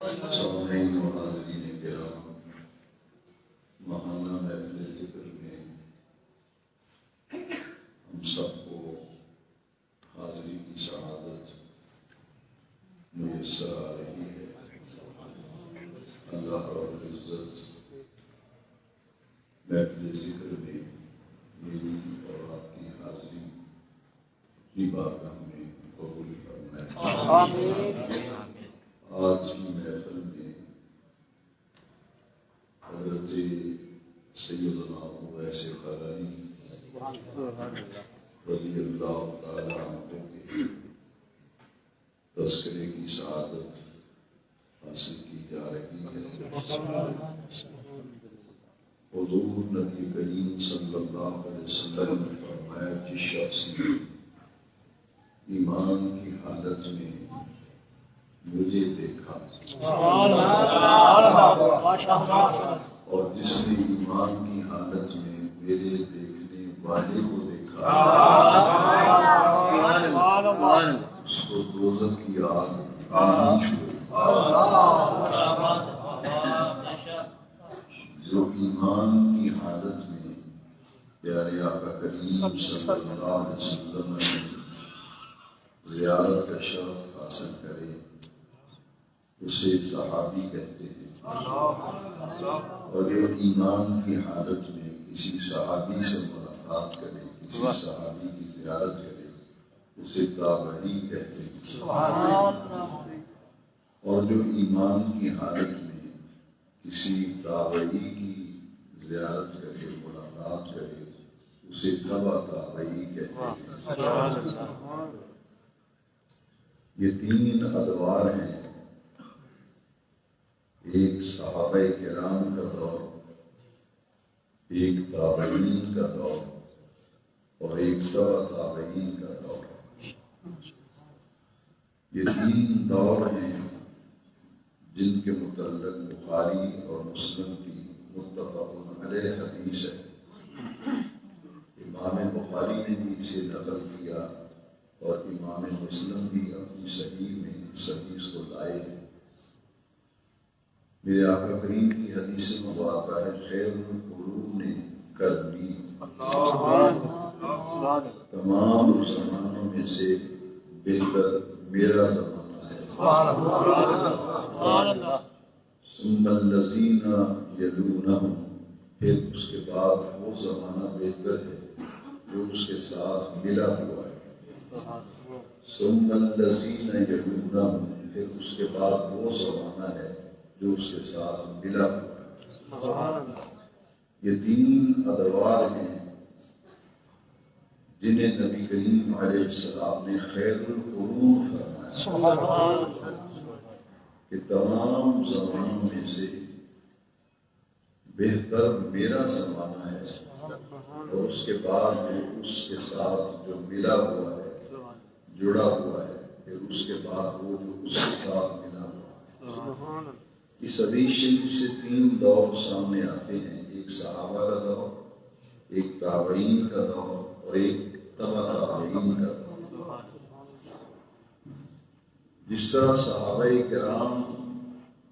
سامعین و حاضرین کرام، ماہانہ محفل ذکر میں ہم سب کو حاضری کی سعادت میسر آ رہی ہے۔ اللہ رب العزت محفل ذکر میں میری اور آپ کی حاضری کی بارگاہ میں قبول فرمائے۔ آمین۔ آج کی محفل میں حضرت سیدنا اویس قرنی رضی اللہ تعالیٰ عنہ کے تذکرے کی سعادت حاصل کی جا رہی ہے۔ حضور نبی کریم صلی اللہ علیہ وسلم نے فرمایا کہ شخص ایمان کی حالت میں مجھے دیکھا اور جس نے ایمان کی حالت میں میرے دیکھنے والے کو دیکھا اس کو دوزخ کی آگ نہیں چھوئی۔ جو ایمان کی حالت میں پیارے آقا کریم صلی اللہ علیہ وسلم نے زیارت کا شرف حاصل کرے اسے صحابی کہتے ہیں، اور جو ایمان کی حالت میں کسی صحابی سے ملاقات کرے، کسی صحابی کی زیارت کرے، اسے تابعی کہتے ہیں، اور جو ایمان کی حالت میں کسی تابعی کی زیارت کرے، ملاقات کرے، اسے تبع تابعی کہتے ہیں۔ یہ تین ادوار ہیں، ایک صحابہ کرام کا دور، ایک تابعین کا دور اور ایک تبع تابعین کا دور۔ یہ تین دور ہیں جن کے متعلق بخاری اور مسلم کی متفق علیہ حدیث ہے۔ امام بخاری نے بھی اسے نقل کیا اور امام مسلم بھی اپنی صحیح میں اس حدیث کو لائے ہیں۔ میرے آقا کریم کی حدیث مبارکہ ہے، خیر القرون قرنی، تمام زمانوں میں سے بہتر میرا زمانہ ہے۔ ثم الذین یلونہم، پھر اس کے بعد وہ زمانہ بہتر ہے جو اس کے ساتھ ملا ہوا ہے۔ ثم الذین یلونہم، پھر اس کے بعد وہ زمانہ ہے جو اس کے ساتھ ملا ہوا ہے۔ یہ تین ادوار ہیں جنہیں نبی کریم علیہ السلام نے خیر القرون فرمایا کہ تمام زمانوں میں سے بہتر میرا زمانہ ہے، اور اس کے بعد جو اس کے ساتھ جو ملا ہوا ہے، جڑا ہوا ہے، پھر اس کے بعد وہ جو اس کے ساتھ ملا ہوا ہے۔ اس حدیث شریف سے تین دور سامنے آتے ہیں، ایک صحابہ کا دور، ایک تابعین کا دور اور ایک تبع تابعین کا دور۔ جس طرح صحابہ کرام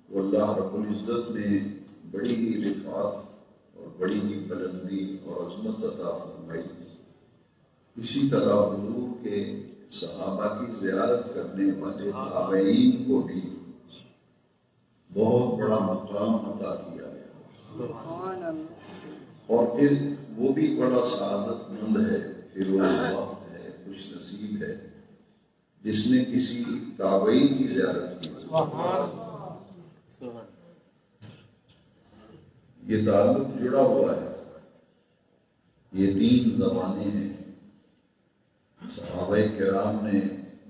کو اللہ رب العزت نے بڑی ہی رفعت اور بڑی ہی بلندی اور عظمت عطا فرمائی، اسی طرح حضور کے صحابہ کی زیارت کرنے والے تابعین کو بھی بہت بڑا مقام عطا کیا گیا، اور پھر وہ بھی بڑا سعادت مند ہے، پھر وہ وقت ہے، خوش نصیب ہے جس نے کسی تابعین کی زیارت کی۔ یہ تعلق جڑا ہوا ہے۔ یہ تین زمانے ہیں، صحابہ کرام نے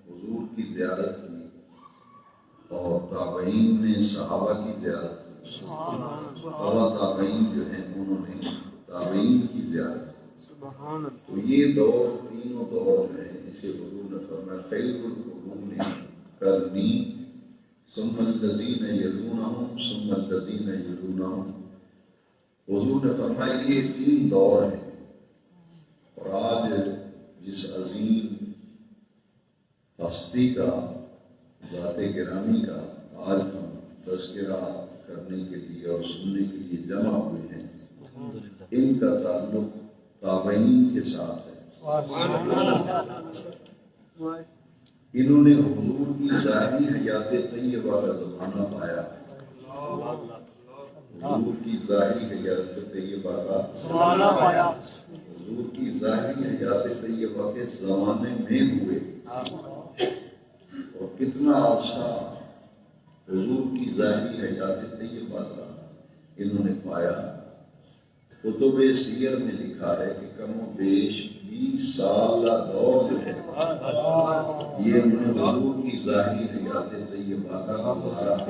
حضور کی زیارت کی اور تابعین نے صحابہ کی زیارت کی، تبع تابعین جو ہیں انہوں نے تابعین کی زیارت کی۔ تو یہ دور تینوں دور ہیں، اسے حضور نے فرمایا خیر القرون قرنی ثم الذین یلونہم ثم الذین یلونہم۔ حضور نے فرمایا یہ تین دور ہیں، اور آج جس عظیم ہستی کا، ذات گرامی کا آج ہم تذکرہ کرنے کے لیے اور سننے کے لیے جمع ہوئے ہیں، ان کا تعلق تابعین کے ساتھ ہے۔ انہوں نے حضور کی ظاہری حیات طیبہ کا زمانہ پایا، حضور کی ظاہری حیات طیبہ کا زمانہ پایا، حضور کی ظاہری حیات طیبہ کے زمانے میں ہوئے، اور کتنا عرصہ حضور کی ظاہری حیات طیبہ کا انہوں نے پایا۔ کتب سیر میں لکھا ہے کہ کم و بیش 20 سال کا دور جو ہے یہ انہوں نے حضور کی ظاہری حیات طیبہ کا گزارا،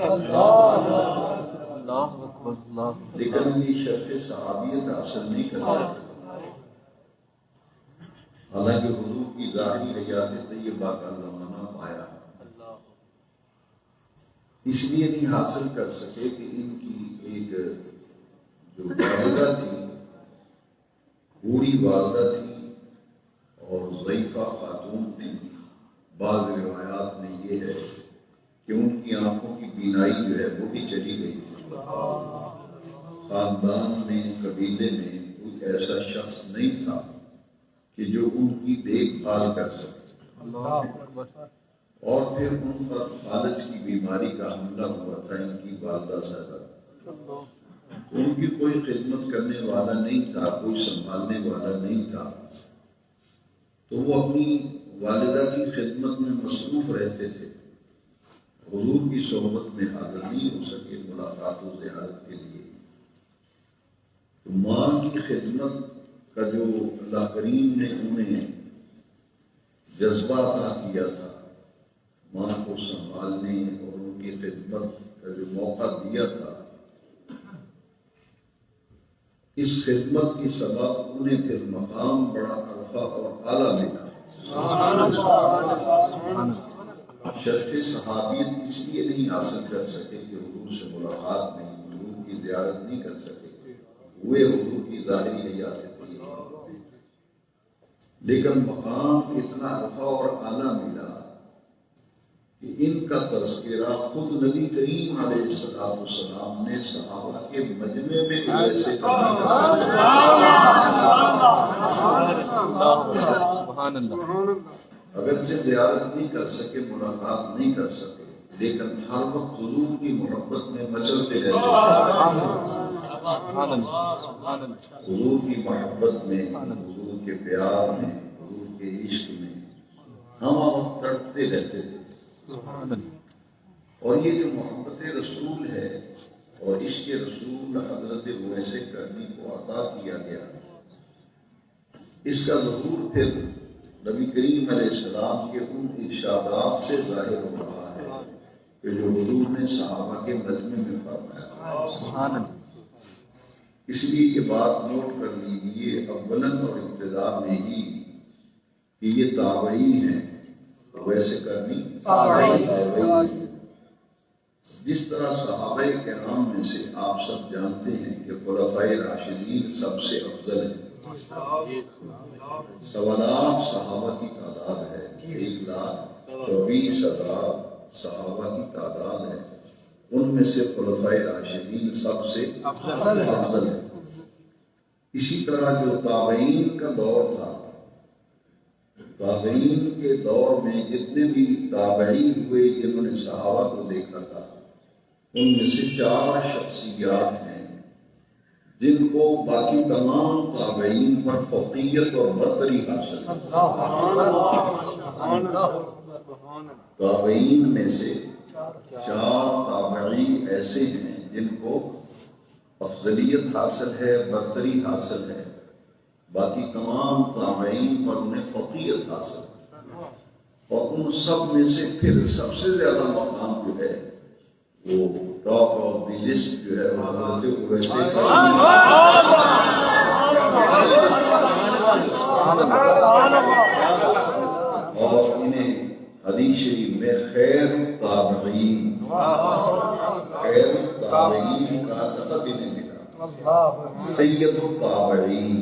لیکن یہ شرف صحابیت حاصل نہیں کر سکتا، حالانکہ حضور کی ظاہری حیات طیبہ کا زمانہ پایا، اس لیے نہیں حاصل کر سکے کہ ان کی ایک جو والدہ تھی، بوڑھی والدہ تھی اور ضعیفہ خاتون تھی۔ بعض روایات میں یہ ہے کہ ان کی آنکھوں کی بینائی جو ہے وہ بھی چلی گئی تھی۔ خاندان میں، قبیلے میں کوئی ایسا شخص نہیں تھا کہ جو ان کی دیکھ بھال کر سکے، اور پھر ان پر فالج کی بیماری کا حملہ ہوا تھا ان کی والدہ صاحبہ، ان کی کوئی خدمت کرنے والا نہیں تھا، کوئی سنبھالنے والا نہیں تھا، تو وہ اپنی والدہ کی خدمت میں مصروف رہتے تھے، حضور کی صحبت میں حاضر نہیں ہو سکے ملاقات و زیارت کے لیے۔ تو ماں کی خدمت کا جو اللہ کریم نے انہیں جذبہ عطا کیا تھا، ماں کو سنبھالنے اور ان کی خدمت کا جو موقع دیا تھا، اس خدمت کی سبب انہیں پھر مقام بڑا عرفہ اور اعلیٰ ملا۔ شرف صحابیت اس لیے نہیں حاصل کر سکے کہ حضور سے ملاقات نہیں، حضور کی زیارت نہیں کر سکے، ہوئے حضور کی ظاہری حیات طیبہ، لیکن مقام اتنا عرفہ اور اعلیٰ ملا کہ ان کا تذکرہ خود نبی کریم علیہ السلام نے صحابہ کے مجمع میں ایسے اگرچہ زیارت نہیں کر سکے، ملاقات نہیں کر سکے، لیکن ہر وقت حضور کی محبت میں مچلتے رہتے، حضور کی محبت میں، حضور کے پیار میں، حضور کے عشق میں ہم وقت تڑپتے رہتے تھے۔ اور یہ جو محبت رسول ہے اور عشق رسول حضرت اویس کرنی کو عطا کیا گیا، اس کا ظہور پھر نبی کریم علیہ السلام کے ان ارشادات سے ظاہر ہو رہا ہے کہ جو حضور نے صحابہ کے مجمع میں فرمایا۔ اس لیے یہ بات نوٹ کر لیجیے اولاً اور ابتدا میں ہی کہ یہ تابعین ہیں، ویسے کرنی تابعین۔ جس طرح صحابہ کرام میں سے آپ سب جانتے ہیں کہ خلفائے راشدین سب سے افضل ہیں، 1.25 صحابہ کی تعداد ہے، 1,20,000 صحابہ کی تعداد ہے، ان میں سے خلفائے راشدین سب سے افضل ہے۔ اسی طرح جو تابعین کا دور تھا، تابعین کے دور میں جتنے بھی تابعین ہوئے جنہوں نے صحابہ کو دیکھا تھا، ان میں سے 4 شخصیات ہیں جن کو باقی تمام تابعین پر فوقیت اور برتری حاصل ہے۔ تابعین میں سے 4 تابعین ایسے ہیں جن کو افضلیت حاصل ہے، برتری حاصل ہے، باقی تمام تابعین پر انہیں فوقیت حاصل ہے، اور ان سب میں سے پھر سب سے زیادہ مقام جو ہے وہ ٹاپ آف دی لسٹ جو ہے وہ حضرت اویس اور انہیں حدیث شریف میں خیر التابعین کا لقب انہیں ملا، سید التابعین،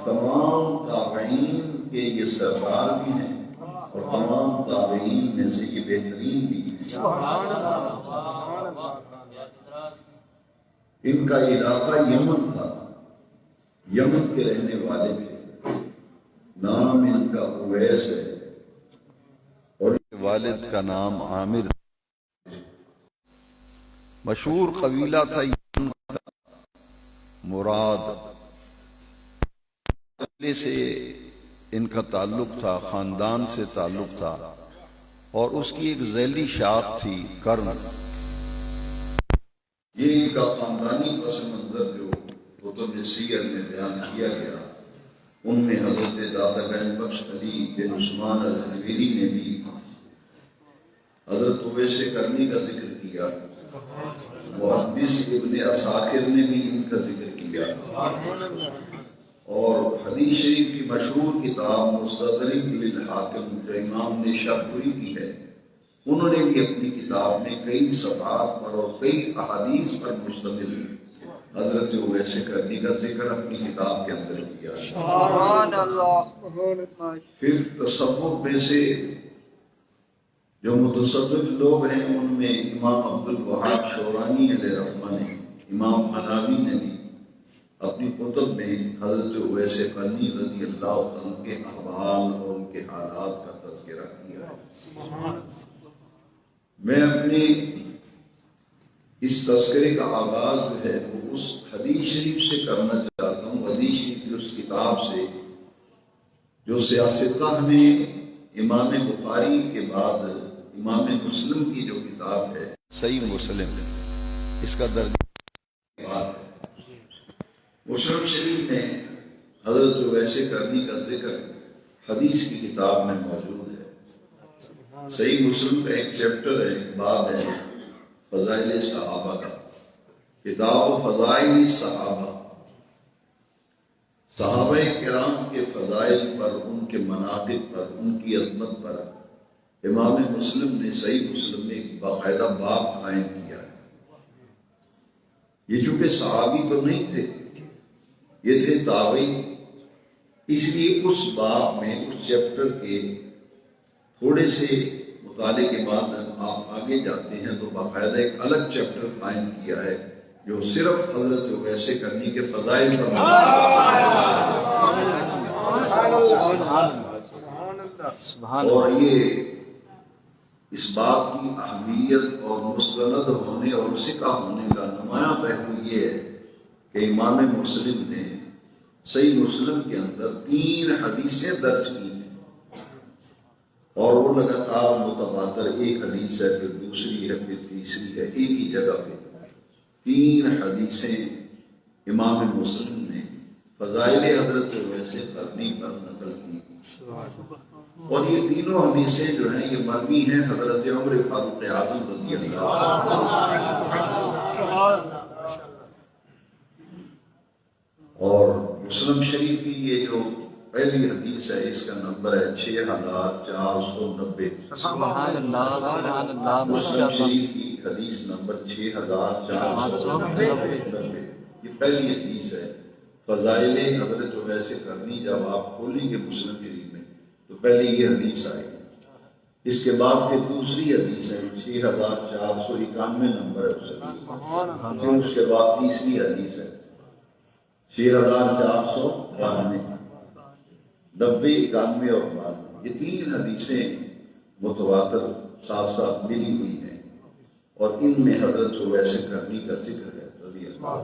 تمام تابعین کے یہ سردار بھی ہیں اور تمام تابعین میں سے یہ بہترین بھی ہیں۔ ان کا علاقہ یمن تھا، یمن کے رہنے والے تھے، نام ان کا اویس ہے اور والد کا نام عامر تھا۔ مشہور قبیلہ تھا یمن کا، مراد قبیلے سے ان کا تعلق تھا، خاندان سے تعلق تھا، اور اس کی ایک ذیلی شاخ تھی کرم۔ یہ ان کا خاندانی پس منظر جو کتب سیر میں بیان کیا گیا، ان میں حضرت داتا گنج بخش علی بن عثمان الحنویری نے بھی حضرت اویس کرنی کا ذکر کیا، محدث ابن عساکر نے بھی ان کا ذکر کیا، اور حدیث شریف کی مشہور کتاب مستدرک للحاکم جو امام نے شافعی کی ہے، انہوں نے بھی اپنی کتاب میں کئی صفحات پر اور کئی احادیث پر مشتمل حضرت اویس کرنی کا ذکر اپنی کتاب کے اندر کیا۔ سبحان اللہ۔ پھر تصوف میں سے جو متصوف لوگ ہیں ان میں امام عبد الوہاب شورانی علیہ رحمہ نے، امام حنابی نے بھی اپنی کتب میں حضرت اویس کرنی رضی اللہ عنہ کے احوال اور ان کے حالات کا تذکرہ کیا ہے۔ میں اپنے اس تذکرے کا آغاز جو ہے وہ اس حدیث شریف سے کرنا چاہتا ہوں، حدیث شریف کی اس کتاب سے جو سیاستہ میں امام بخاری کے بعد امام مسلم کی جو کتاب ہے صحیح مسلم، اس کا درجہ بات ہے۔ مسلم شریف میں حضرت اویس کرنی کا ذکر حدیث کی کتاب میں موجود ہے۔ صحیح مسلم کا ایک چیپٹر ہے، ایک باب ہے فضائل صحابہ کا، کتاب فضائل صحابہ، صحابہ کرام کے فضائل پر، ان کے مناقب پر، ان کی عظمت پر امام مسلم نے صحیح مسلم میں ایک باقاعدہ باب قائم کیا ہے۔ یہ چونکہ صحابی تو نہیں تھے، یہ تھے تابعی، اس لیے اس باب میں اس چیپٹر کے تھوڑے سے مطالعے کے بعد آپ آگے جاتے ہیں تو باقاعدہ ایک الگ چیپٹر قائم کیا ہے جو صرف حضرت اویس کرنی کے فضائل پر اور یہ اس بات کی اہمیت اور مستند ہونے اور سکہ ہونے کا نمایاں پہلو یہ ہے کہ امام مسلم نے صحیح مسلم کے اندر 3 حدیثیں درج کی ہیں، اور وہ لگاتار متبادر، ایک حدیث ہے پھر دوسری ہے پھر تیسری ہے، ایک ہی جگہ پہ 3 حدیثیں امام مسلم نے فضائل حضرت اویس کرنی پر نقل کی، اور یہ تینوں حدیثیں جو ہیں یہ مروی ہیں حضرت عمر فاروق اعظم رضی اللہ عنہ۔ اور مسلم شریف کی یہ جو پہلی حدیث ہے اس کا نمبر ہے 6490۔ مسلم شریف کی حدیث نمبر 6490، یہ پہلی حدیث ہے فضائل حضرت اویس کرنی۔ جب آپ کھولیں گے مسلم شریف میں تو پہلے یہ حدیث آئے گی، اس کے بعد پھر دوسری حدیث ہے 6491 نمبر ہے، پھر اس کے بعد تیسری حدیث ہے 6492، 90، 91 اور 92۔ یہ 3 حدیثیں متواتر ساتھ ساتھ ملی ہوئی ہیں، اور ان میں حضرت اویس کرنی کا ذکر ہے رضی اللہ عنہ۔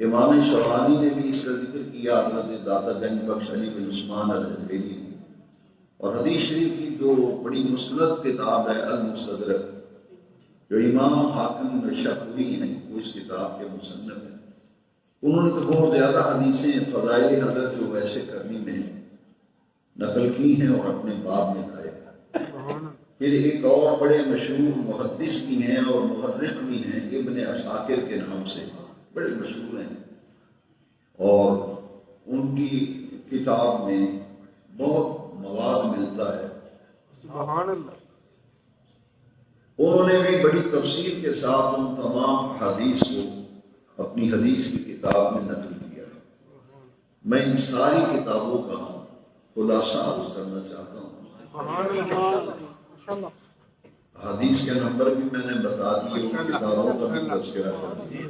امام شورانی نے بھی اس کا ذکر کیا، حضرت داتا گنج بخش علی بن عثمان الحنویری نے، اور حدیث شریف کی جو بڑی مستند کتاب ہے المستدرک، جو امام حاکم شافعی ہیں وہ اس کتاب کے مصنف ہیں، انہوں نے تو بہت زیادہ حدیثیں فضائل حضرت اویس کرنی میں نقل کی ہیں اور اپنے باب میں لائے۔ پھر ایک اور بڑے مشہور محدث بھی ہیں اور محرخ بھی ہیں، ابن عساکر کے نام سے بڑے مشہور ہیں، اور ان کی کتاب میں بہت مواد ملتا ہے۔ سبحان اللہ۔ انہوں نے بھی بڑی تفصیل کے ساتھ ان تمام حدیث کو اپنی حدیث کی کتاب میں نقل کیا۔ میں ان ساری کتابوں کا خلاصہ عرض کرنا چاہتا ہوں۔ حدیث کے نمبر بھی میں نے بتا دیے، ان کتابوں کا بھی تذکرہ کر دیا۔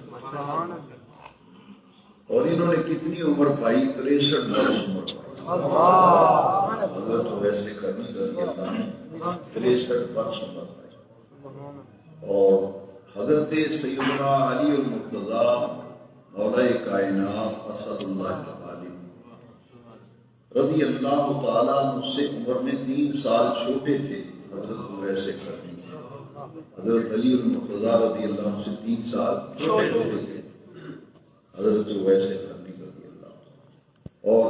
اور انہوں نے کتنی عمر پائی؟ 63 برس عمر پائی۔ حضرت ویسے کرنی رضی اللہ عنہ 63 برس عمر پائی۔ اور حضرت سیدنا علی المرتضیٰ مولا کائنات اسد اللہ غالب رضی اللہ تعالیٰ مجھ سے عمر میں 3 سال چھوٹے تھے۔ حضرت ویسے کرنی حضرت علی المرتضیٰ رضی اللہ عنہ سے 3 سال چھوٹے تھے، حضرت ویسے کرنی رضی اللہ عنہ۔ اور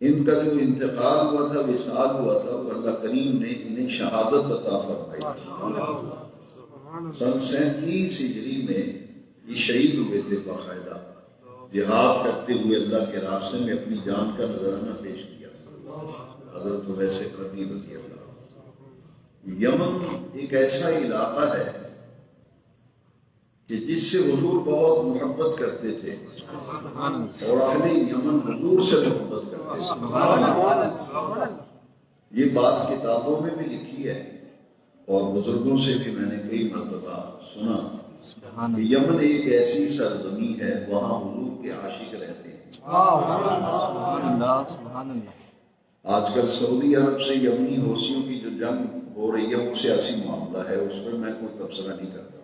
ان کا جو انتقال ہوا تھا، وصال ہوا تھا، وہ اللہ کریم نے انہیں شہادت عطا فرمائی۔ سن 37 ہجری میں یہ شہید ہوئے تھے، باقاعدہ جہاد کرتے ہوئے اللہ کے راستے میں اپنی جان کا نذرانہ پیش کیا حضرت ویسے کرنی رضی اللہ عنہ۔ یمن ایک ایسا علاقہ ہے کہ جس سے حضور بہت محبت کرتے تھے، اور اہل یمن حضور سے محبت کرتے تھے۔ یہ بات کتابوں میں بھی لکھی ہے اور بزرگوں سے بھی میں نے کئی مرتبہ سنا کہ یمن ایک ایسی سرزمین ہے، وہاں حضور کے عاشق رہتے ہیں۔ آج کل سعودی عرب سے یمنی حوثیوں کی جو جنگ ہو رہی ہے وہ سیاسی معاملہ ہے، اس پر میں کوئی تبصرہ نہیں کرتا،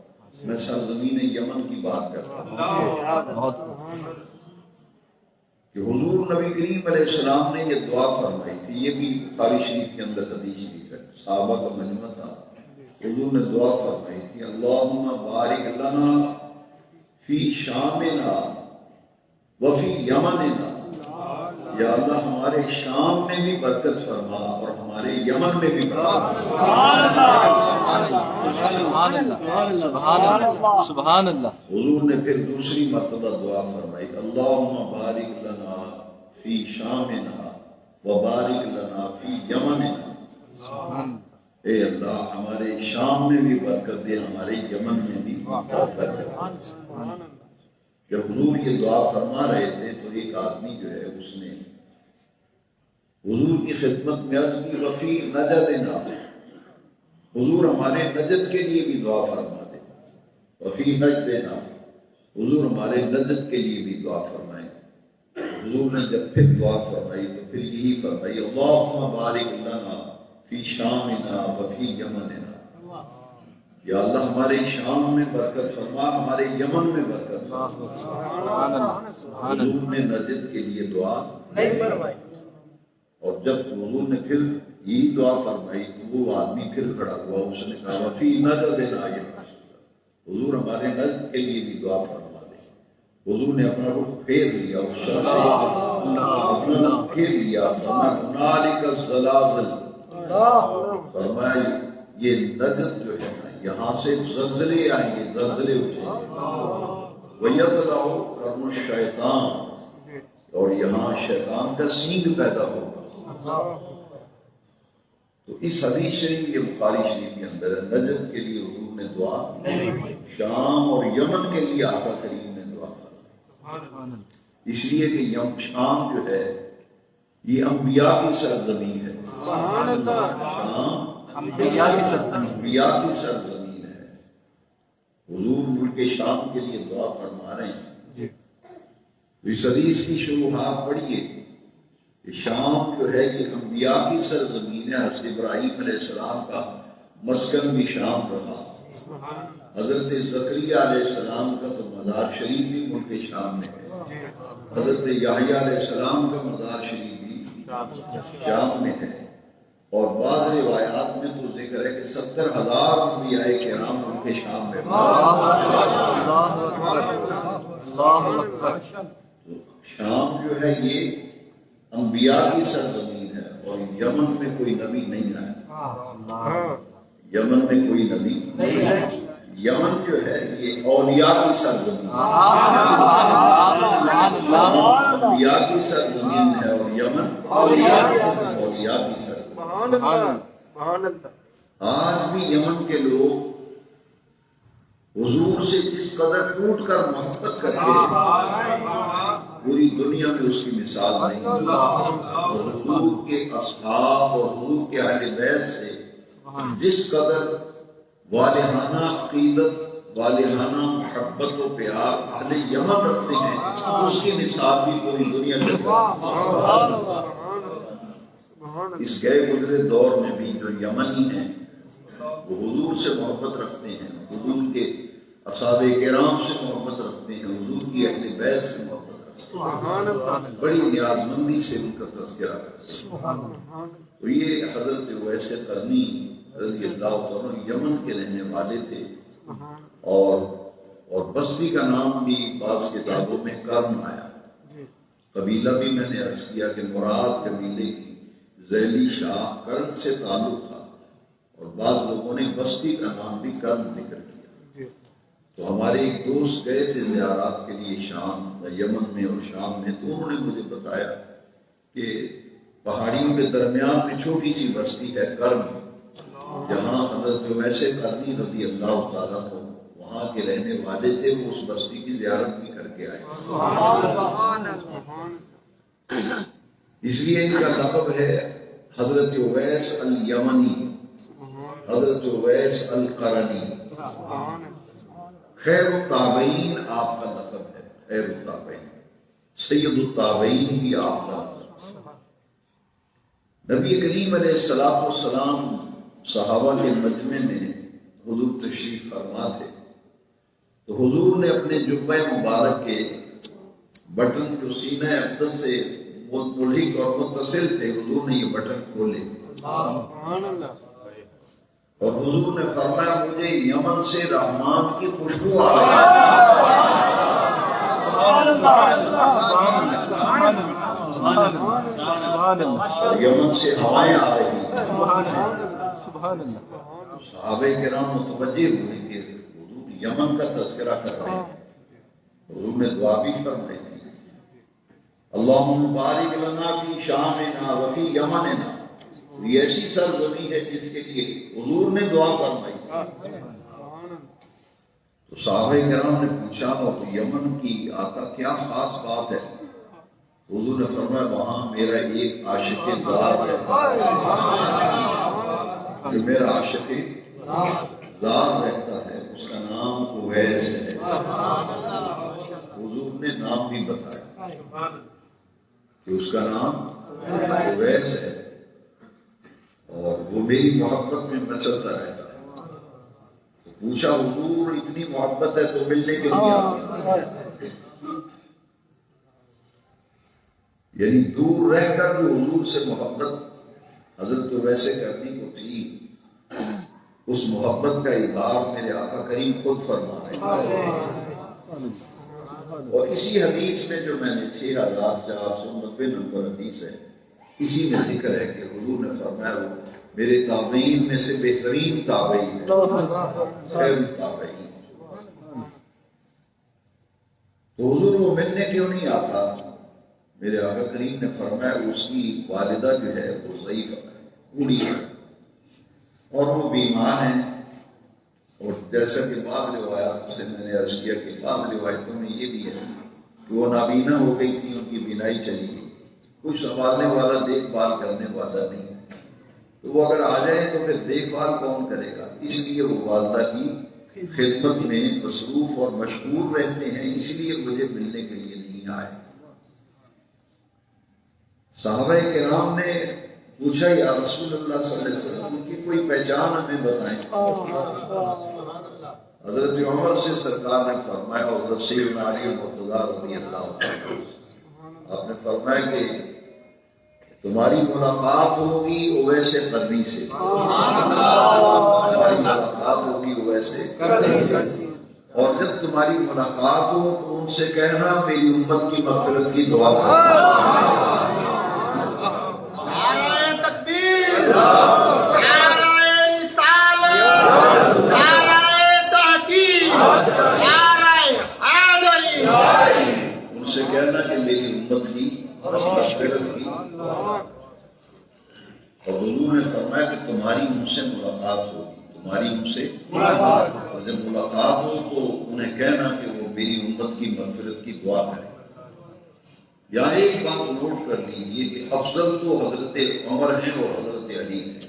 میں سرزمین یمن کی بات کرتا ہوں کہ حضور نبی کریم علیہ السلام نے یہ دعا فرمائی تھی۔ یہ بھی بخاری شریف کے اندر حدیث شریف ہے، صحابہ کا مجمع تھا، حضور نے دعا فرمائی تھی، اللہم بارک لنا فی شامنا وفی یمننا، یا اللہ ہمارے شام میں بھی برکت فرما اور ہمارے یمن میں بھی برکت فرما۔ سبحان اللہ۔ حضور نے پھر دوسری مرتبہ دعا فرمائی، اللہم بارک لنا فی شامنا وبارک لنا فی یمننا، اے اللہ ہمارے شام میں بھی برکت دے، ہمارے یمن میں بھی برکت دے۔ جب حضور یہ دعا فرما رہے تھے تو ایک آدمی جو ہے اس نے حضور کی خدمت میں عرض کی، وفی نجدنا، حضور ہمارے نجد کے لیے بھی دعا فرما دے، وفی نجدنا، حضور ہمارے نجد کے لیے بھی دعا فرمائیں۔ حضور نے جب پھر دعا فرمائی تو پھر یہی فرمائی، اللہم بارک لنا فی شامنا وفی یمننا، یا اللہ ہمارے شام میں برکت فرما، ہمارے یمن میں برکت فرما۔ حضور نے نجد کے لیے دعا نہیں فرمائی، اور جب حضور نے پھر یہی دعا فرمائی تو وہ آدمی پھر کھڑا ہوا، اس نے کہا وفی نجدنا، حضور ہمارے نجد کے لیے بھی دعا فرما دے۔ حضور نے اپنا رخ پھیر لیا، اس شخص سے اپنا رخ پھیر لیا، فرمایا ہنالک الزلازل، فرمایا یہ نجد جو ہے یہاں سے زلزلے آئیں گے، زلزلے اٹھیں گے، وَيَطْلَعُ قَرْنُ الشَّيْطَانِ، اور یہاں شیطان کا سینگ پیدا ہوگا۔ تو اس حدیث شریف یہ بخاری شریف کے اندر ہے، نجد کے لیے حضور نے دعا، شام اور یمن کے لیے آقا کریم نے دعا فرمائی، اس لیے کہ شام جو ہے یہ انبیاء کی سرزمین ہے، شام انبیاء کی سرزمین ہے۔ حضور ملک شام کے لیے دعا فرما رہے ہیں۔ اس حدیث کی شروحات پڑھیے کہ شام جو ہے یہ انبیاء کی سرزمین ہے، حضرت ابراہیم علیہ السلام کا مسکن بھی شام رہا، حضرت زکریا علیہ السلام کا تو مزار شریف بھی ملک شام میں ہے، حضرت یحییٰ علیہ السلام کا مزار شریف بھی شام میں ہے، اور بعض روایات میں تو ذکر ہے کہ 70,000 انبیاء کرام ملک شام میں شام جو ہے یہ انبیاء کی سرزمین ہے، اور یمن میں کوئی نبی نہیں آیا، یمن میں کوئی نبی نہیں آیا، یمن جو ہے یہ اولیاء کی سرزمین ہے، انبیاء کی سرزمین ہے، اور یمن اولیاء کی سرزمین ہے۔ آج بھی یمن کے لوگ حضور سے جس قدر ٹوٹ کر محبت کرتے ہیں پوری دنیا میں اس کی مثال نہیں، اور حضور کے اصحاب اور حضور کے اہل بیت سے جس قدر والہانہ عقیدت، والہانہ محبت و پیار اہل یمن رکھتے ہیں، اس کی مثال بھی پوری دنیا میں اس گئے گزرے دور میں بھی جو یمنی ہیں وہ حضور سے محبت رکھتے ہیں، حضور کے اصحاب کرام سے محبت رکھتے ہیں، حضور کی اہل بیت سے محبت رکھتے ہیں، بڑی نیاز مندی سے ان کا تذکرہ کرتے ہیں۔ تو یہ حضرت اویس قرنی رضی اللہ عنہ یمن کے رہنے والے تھے، اور بستی کا نام بھی بعض کتابوں میں کرم آیا، قبیلہ بھی میں نے عرض کیا کہ مراد قبیلے کی ذیلی شاخ کرم سے تعلق تھا، اور بعض لوگوں نے بستی کا نام بھی کرم ذکر کیا۔ تو ہمارے ایک دوست گئے تھے زیارات کے لیے شام، یمن میں اور شام میں، تو انہوں نے مجھے بتایا کہ پہاڑیوں کے درمیان میں چھوٹی سی بستی ہے کرم، جہاں حضرت اویس قرنی رضی اللہ تعالیٰ عنہ وہاں کے رہنے والے تھے، وہ اس بستی کی زیارت بھی کر کے آئے، اس لیے ان کا لقب ہے حضرت اویس الیمنی، حضرت اویس القرنی۔ خیر التابعین آپ کا لقب ہے، خیر التابعین، سید التابعین بھی آپ کا لقب۔ نبی کریم علیہ السلام صحابہ کے مجمع میں حضور تشریف فرما تھے، تو حضور نے اپنے جبہ مبارک کے بٹن جو سینہ اقدس سے ملحق اور متصل تھے، حضور نے یہ بٹن کھولے اور حضور نے فرمایا مجھے یمن سے رحمان کی خوشبو آ رہی ہے، یمن سے ہوائیں آ رہی ہیں۔ صحابہ کرام متوجہ ہوئے کہ حضور یمن کا تذکرہ کر رہے ہیں، حضور نے دعا بھی فرمائی تھی، اللہم بارک لنا فی شامنا وفی یمننا، یہ ایسی سرزمین ہے جس کے لیے حضور نے دعا فرمائی۔ تو صحابہ کرام نے پوچھا اور یمن کی آقا کیا خاص بات ہے؟ حضور نے فرمایا وہاں میرا ایک عاشق ذات ہے، جو میرا عاشق ذات رہتا ہے، اس کا نام اویس ہے۔ حضور نے نام بھی بتایا کہ اس کا نام اویس ہے، اور وہ میری محبت میں مچلتا رہتا ہے۔ تو پوچھا حضور اتنی محبت ہے تو ملنے کے لیے آتے ہیں؟ یعنی دور رہ کر جو حضور سے محبت حضرت اویس قرنی کو تھی، اس محبت کا اظہار میرے آقا کریم خود فرما رہے ہیں۔ اور اسی حدیث میں جو میں نے 6490 نمبر حدیث ہے، اسی میں ذکر ہے کہ حضور نے فرمایا وہ میرے تابعین میں سے بہترین تابعین ہے، خیر التابعین۔ تو حضور وہ ملنے کیوں نہیں آتا؟ میرے آقا کریم نے فرمایا اس کی والدہ جو ہے وہ ضعیف ہے، بوڑھی ہے، اور وہ بیمار ہیں، اور جیسا کہ بعض روایات سے میں نے عرض کیا کہ بعض روایتوں میں یہ بھی ہے کہ وہ نابینا ہو گئی تھی، ان کی بینائی چلی گئی، کوئی سنبھالنے والا دیکھ بھال کرنے والا نہیں، تو وہ اگر آ جائیں تو پھر دیکھ بھال کون کرے گا؟ اس لیے وہ والدہ کی خدمت میں مصروف اور مشغول رہتے ہیں، اس لیے مجھے ملنے کے لیے نہیں آئے۔ صحابہ کرام نے پوچھا یا رسول اللہ صلی اللہ علیہ وسلم ان کی کوئی پہچان ہمیں بتائیں۔ حضرت عمر سے سرکار نے فرمایا، حضرت سیدنا علی مرتضیٰ رضی اللہ عنہ، آپ نے فرمایا کہ تمہاری ملاقات ہوگی اویس قرنی سے، تمہاری ملاقات ہوگی اویس قرنی سے، اور جب تمہاری ملاقات ہو تو ان سے کہنا میری امت کی مغفرت کی دعا کرنا۔ ان سے کہنا کہ میری امت کی مغفرت کی، اور حضور نے فرمایا کہ تمہاری ان سے ملاقات ہوگی، تمہاری ان سے ملاقات، اور جب ملاقات ہو تو انہیں کہنا کہ وہ میری امت کی مغفرت کی دعا کریں۔ یہاں ایک بات نوٹ کر لیجیے کہ افضل تو حضرت عمر ہیں اور حضرت علی ہیں۔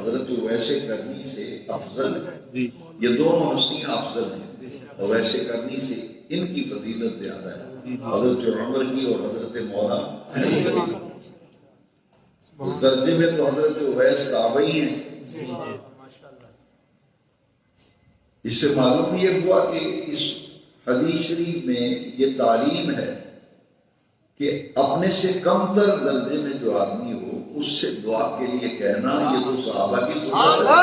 حضرت ویسے کرنی سے افضل ہے، یہ دونوں ہستیاں افضل ہیں، اور ویسے کرنی سے ان کی فضیلت زیادہ ہے، حضرت عمر کی اور حضرت مولانا علی کی۔ درجے میں تو حضرت ویس تابعی ہیں۔ اس سے معلوم یہ ہوا کہ اس حدیث شریف میں یہ تعلیم ہے کہ اپنے سے کم تر درجے میں جو آدمی ہو اس سے دعا کے لیے کہنا، یہ تو صحابہ کی سنت ہے۔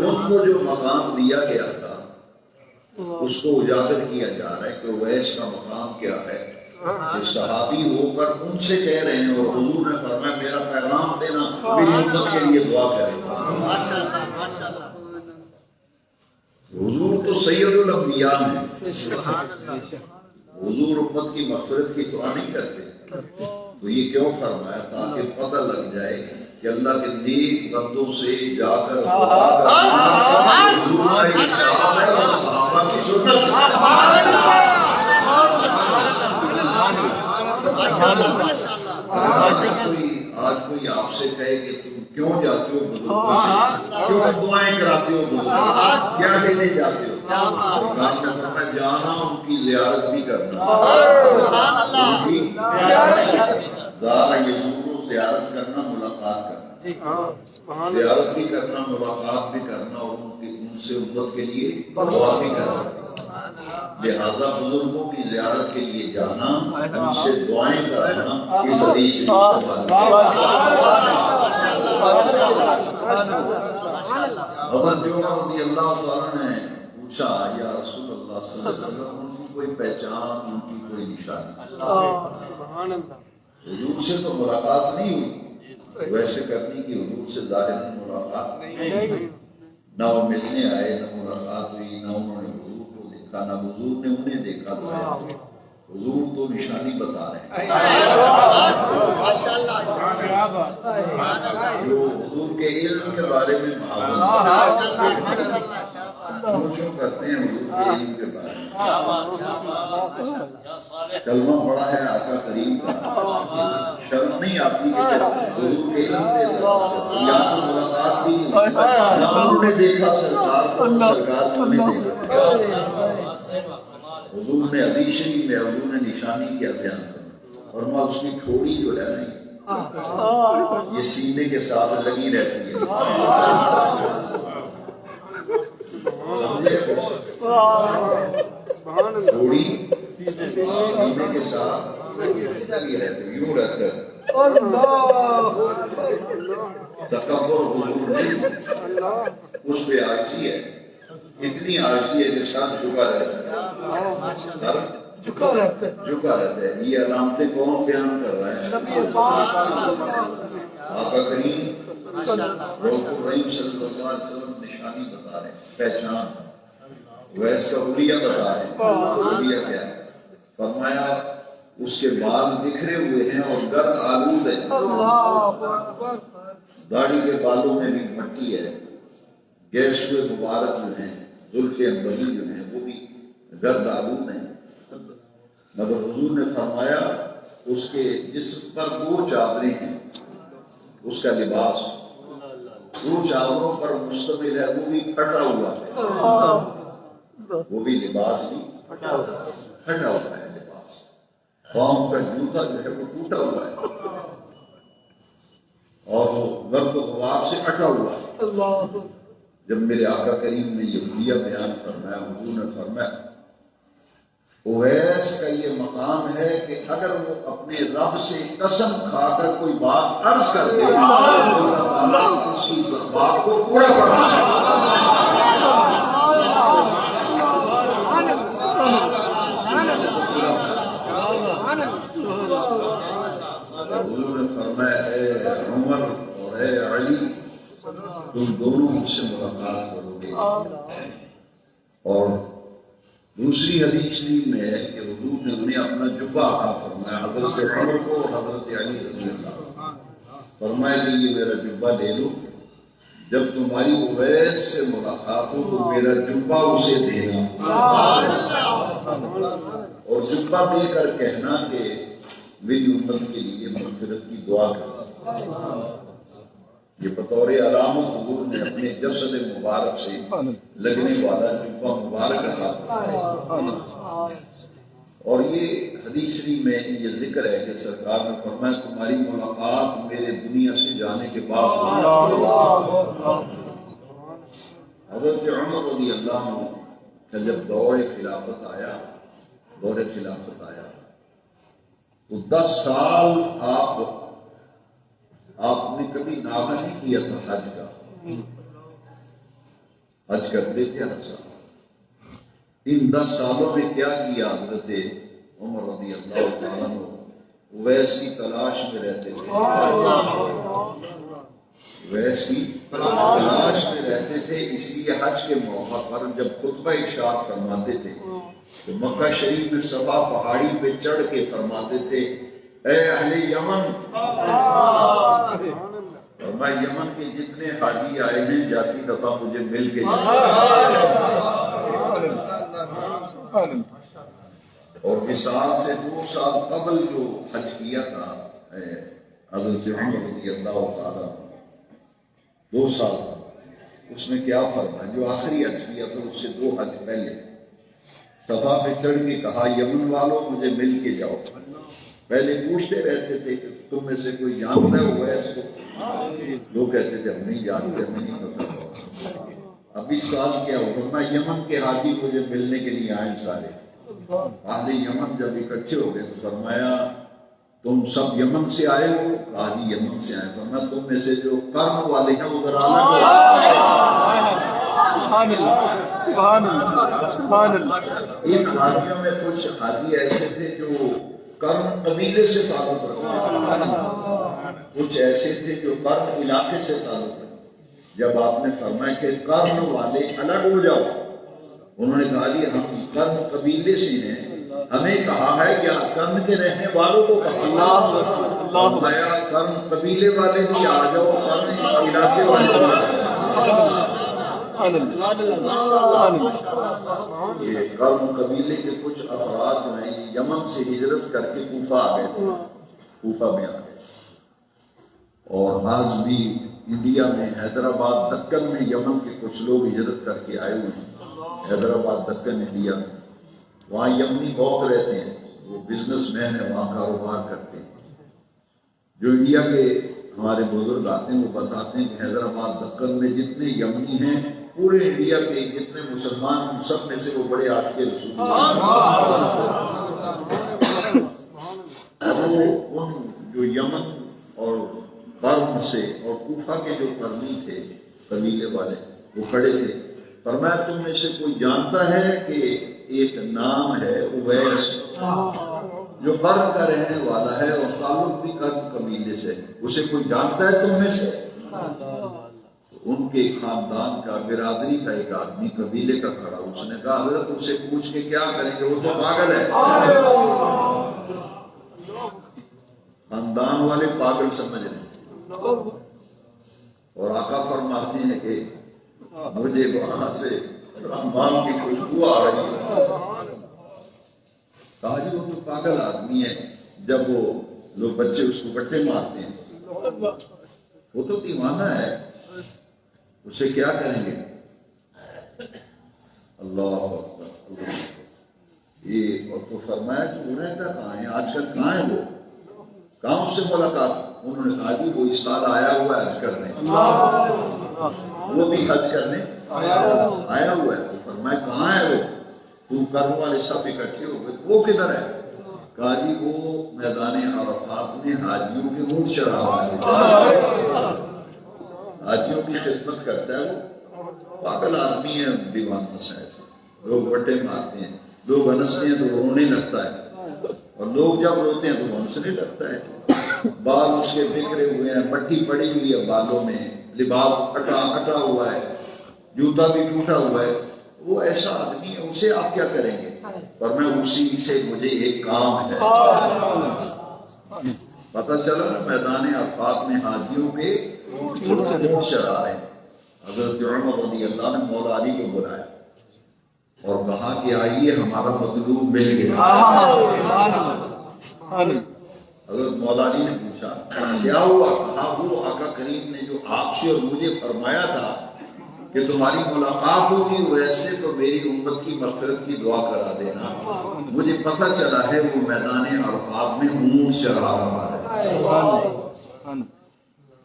ان کو جو مقام دیا گیا تھا اس کو اجاگر کیا جا رہا ہے کہ ویس کا مقام کیا ہے، کہ صحابی ہو کر ان سے کہہ رہے ہیں، اور حضور نے فرمایا میرا پیغام دینا، میری امت کے لیے دعا کرے۔ حضور تو سید الانبیاء ہیں، حضور امت کی مغفرت کی دعا نہیں کرتے، تو یہ کیوں فرمایا؟ تاکہ پتہ لگ جائے کہ اللہ کے نیک بندوں سے جا کر دعا کرنا حضور کا ارشاد ہے اور صحابہ کی سنت ہے۔ آج کوئی آپ سے کہے کہ تم کیوں جاتے ہو بزرگوں سے، کیوں دعائیں کراتے ہو بزرگوں، کیا لینے جاتے ہو؟ میں جانا ان کی زیارت بھی کرنا، ان کی زیارت کرنا، ملاقات کرنا، زیارت بھی کرنا، ملاقات بھی کرنا، اور ان سے امت کے لیے دعا بھی کرنا۔ لہذا بزرگوں کی زیارت کے لیے جانا، ان سے دعائیں کرنا، اس حدیث سے حضرت عمر رضی اللہ تعالیٰ نے پوچھا یا رسول اللہ صلی اللہ علیہ وسلم، ان کی کوئی پہچان، ان کی کوئی نشانی؟ حضور سے تو ملاقات نہیں ہوئی، ویسے کرنی کی حضور سے ظاہر ملاقات نہیں، نہ وہ ملنے آئے، نہ ملاقات ہوئی، نہ انہوں نے حضور کو دیکھا، نہ حضور نے انہیں دیکھا۔ حضور تو نشانی بتا رہے ہیں، جو حضور کے علم کے بارے میں کیوں کرتے ہیں، حضور کے علم کے بارے میں کلمہ پڑا ہے آقا کریم کا، شرم نہیں آتی کہ حضور کے علم کے یا تو ملاقات دی، نہ انہوں نے دیکھا سرکار کو، سرکار کو نہیں دیکھا۔ حضور نے حدیث شریف میں حضور نے نشانی کیا بیان کرنا، اور میں اس کی تھوڑی جو ہے نہیں، یہ سینے کے ساتھ لگی رہتی ہے، سمجھے؟ تھوڑی سینے کے ساتھ لگی رہتی ہے، یوں رہتا ہے۔ تکبر حضور نہیں، اس پہ عاجزی ہے، اتنی عاجزی ہے کہ سر جھکا رہتا ہے، جھکا رہتا ہے۔ یہ علامتیں کون بیان کر رہا ہے؟ آقا کریم رسول رحیم صلی اللہ علیہ وسلم نشانی بتا رہے ہیں، پہچان، ویس کا حلیہ بتا رہے ہیں۔ حلیہ کیا ہے؟ فرمایا اس کے بال بکھرے ہوئے ہیں اور گرد آلود ہے، داڑھی کے بالوں میں بھی مٹی ہے، گیس ہوئے مبارک جو ہیں، زلف انبری جو ہیں وہ بھی گرد آلود ہیں، مگر حضور نے فرمایا اس کے جسم پر وہ چادریں ہیں، اس کا لباس وہ چادروں پر مشتمل ہے، وہ بھی پھٹا ہوا ہے، وہ بھی لباس بھی پھٹا ہوا ہے، لباس پاؤں کا جوتا جو ہے وہ ٹوٹا ہوا ہے، اور وہ گرد و غبار سے پھٹا ہوا ہے۔ جب میرے آقا کریم نے یہ حلیہ بیان فرمایا، حضور نے فرمایا اویس کا یہ مقام ہے کہ اگر وہ اپنے رب سے قسم کھا کر کوئی بات عرض کر دے تو اللہ تعالیٰ اسی بات کو پورا کرتا ہے۔ حضور نے فرمایا اے عمر اور اے علی، تم دونوں مجھ سے ملاقات کرو گے۔ اور دوسری حدیث شریف میں ہے کہ حضور نے انہیں اپنا جبہ عطا فرمایا، حضرت عمر کو اور حضرت علی رضی اللہ، فرمایا کہ یہ میرا جبہ لے لو، جب تمہاری اویس سے ملاقات ہو تو میرا جبہ اسے دینا، اور جبہ دے کر کہنا کہ میری امت کے لیے مغفرت کی دعا کرنا۔ یہ بطور علامت حضور نے اپنے جسد مبارک سے لگنے والا جبہ مبارک رکھا، اور یہ حدیث شریف میں یہ ذکر ہے کہ سرکار نے فرمایا تمہاری ملاقات میرے دنیا سے جانے کے بعد ہوئی۔ حضرت عمر رضی اللہ عنہ کا جب دور خلافت آیا تو 10 سال آپ نے کبھی ناغہ نہیں کیا تھا حج کا، حج کرتے تھے ہر سال۔ ان 10 سالوں میں کیا کیا حضرت عمر رضی اللہ تعالیٰ عنہ اویس کی تلاش میں رہتے تھے، اویس کی تلاش میں رہتے تھے۔ اس لیے حج کے موقع پر جب خطبہ ارشاد فرماتے تھے تو مکہ شریف میں صفا پہاڑی پہ چڑھ کے فرماتے تھے اے اہل یمن، فرمایا یمن کے جتنے حاجی آئے ہیں جاتی دفعہ مجھے مل کے اور وصال سے 2 سال قبل جو حج کیا تھا حضرت عمر رضی اللہ تعالیٰ 2 سال تھا، اس میں کیا فرمایا؟ جو آخری حج کیا تھا اس سے 2 حج پہلے صفا پہ چڑھ کے کہا یمن والوں مجھے مل کے جاؤ۔ پہلے پوچھتے رہتے تھے کہ تم میں سے کوئی جانتا ہے اویس کو؟ لوگ کہتے تھے ہم نہیں جانتے، ہمیں نہیں پتا۔ اب اس سال کیا ہو فرمایا یمن کے حاجی مجھے ملنے کے لیے آئے سارے۔ اہل یمن جب اکٹھے ہو گئے تو فرمایا تم سب یمن سے آئے ہو؟ کہا جی یمن سے آئے۔ فرمایا تم میں سے جو قرن والے ہیں ادھر ان حاجیوں میں کچھ حاجی ایسے تھے جو قرن قبیلے سے تعلق رکھتے ہیں، کچھ ایسے تھے جو قرن علاقے سے تعلق رکھتے۔ جب آپ نے فرمایا کہ قرن والے الگ ہو جاؤ، انہوں نے کہا جی ہم قرن قبیلے سے ہیں، ہمیں کہا ہے یا قرن کے رہنے والوں کو کہا؟ فرمایا قرن قبیلے والے بھی آ جاؤ، قرن علاقے والے بھی آ جاؤ۔ یہ قرن قبیلے کے کچھ افراد جو ہیں یمن سے ہجرت کر کے کوفہ آ گئے تھے، کوفہ میں آ گئے، اور آج بھی انڈیا میں حیدرآباد دکن میں یمن کے کچھ لوگ ہجرت کر کے آئے ہوئے ہیں۔ حیدرآباد دکن انڈیا میں وہاں یمنی بہت رہتے ہیں، وہ بزنس مین ہیں، وہاں کاروبار کرتے ہیں۔ جو انڈیا کے ہمارے بزرگ آتے ہیں وہ بتاتے ہیں کہ حیدرآباد دکن میں جتنے یمنی ہیں پورے انڈیا کے جتنے مسلمان سب میں سے وہ بڑے عاشق رسول ان جو یمن اور قرن سے اور کوفہ کے جو قرنی تھے قبیلے والے وہ کھڑے تھے۔ فرمایا تم میں سے کوئی جانتا ہے کہ ایک نام ہے اویس جو قرن کا رہنے والا ہے اور تعلق بھی قرن قبیلے سے، اسے کوئی جانتا ہے تم میں سے؟ ان کے خاندان کا برادری کا ایک آدمی قبیلے کا کھڑا، اس نے کہا حضرت ان سے پوچھ کے کیا کریں گے، وہ تو پاگل ہے۔ خاندان والے پاگل سمجھ رہے ہیں، اور آقا فرماتے ہیں کہ مجھے وہاں سے رحمان کی خوشبو آ رہی ہے۔ کہا جی وہ تو پاگل آدمی ہے، جب وہ لوگ بچے اس کو بٹے مارتے ہیں، وہ تو دیوانہ ہے، اسے کیا کریں گے؟ اللہ اکبر اللہ۔ یہ اور تو فرمایا کہ وہ رہتا کہاں ہے آج کل، کہاں ہے وہ، کہاں اس سے ملاقات؟ انہوں نے کہا جی وہ اس سال آیا ہوا ہے حج کرنے، وہ بھی حج کرنے آیا ہوا ہے۔ تو فرمایا کہاں ہے وہ؟ تو کرم والے سب اکٹھے ہو گئے، وہ کدھر ہے؟ کہا جی وہ میدان عرفات میں حاجیوں کے اونٹ چڑھا ہوا ہے، حاجیوں کی خدمت کرتا ہے۔ وہ پاگل آدمی ہے، دیوانہ سا ہے، لوگ بٹے مارتے ہیں، لوگ ہنستے ہیں تو رونے لگتا ہے، اور لوگ جب روتے ہیں تو ہنسنے لگتا ہے۔ بال اس کے بکھرے ہوئے ہیں، مٹی پڑی ہوئی ہے بالوں میں، لباس کٹا ہوا ہے، جوتا بھی ٹوٹا ہوا ہے، وہ ایسا آدمی ہے، اسے آپ کیا کریں گے؟ پر میں اسی سے مجھے ایک کام ہے۔ پتہ چلا نا میدان عرفات میں حاجیوں کے اونٹ چرا رہے ہیں۔ حضرت عمر رضی اللہ نے مولا علی کو بلایا اور کہا کہ آئیے ہمارا مطلوب مل گیا۔ حضرت مولا علی نے پوچھا پوچھا کیا ہوا؟ کہا وہ آقا کریم نے جو آپ سے اور مجھے فرمایا تھا کہ تمہاری ملاقات ہوگی، ویسے تو میری امت کی مغفرت کی دعا کرا دینا، مجھے پتہ چلا ہے وہ میدان عرفات میں اونٹ چڑھا رہا ہے۔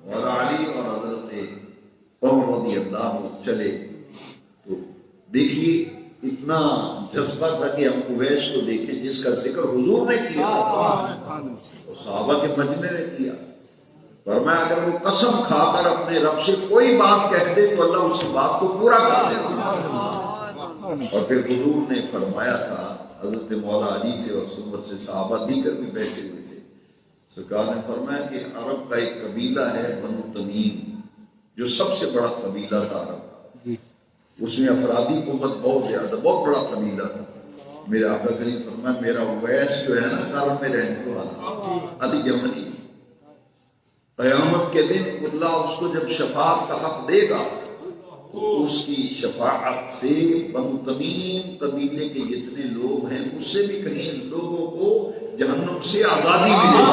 اور علی اور حضرت عمر رضی اللہ عنہ چلے تو دیکھیے اتنا جذبہ تھا کہ ہم اویس کو دیکھیں جس کا ذکر حضور نے کیا اور صحابہ کے مجمع نے کیا۔ فرمایا اگر وہ قسم کھا کر اپنے رب سے کوئی بات کہہ دے تو اللہ اس بات کو پورا کر دیتا۔ اور پھر حضور نے فرمایا تھا حضرت مولا علی سے اور سنت سے صحابہ دیگر بھی بیٹھے ہوئے تھے، سرکار نے فرمایا کہ عرب کا ایک قبیلہ ہے بنو تمیم، جو سب سے بڑا قبیلہ تھا عرب کا، اس میں افرادی قوت بہت زیادہ، بہت بڑا قبیلہ تھا۔ میرے آقا کریم فرمایا میرا اویس جو ہے نا کرم میں رہنے والا علی یمنی، قیامت کے دن اللہ اس کو جب شفاعت کا حق دے گا تو اس کی شفاعت سے بنو تمیم قبیلے کے جتنے لوگ ہیں اس سے بھی کہیں لوگوں کو جہنم سے آزادی ملے گی،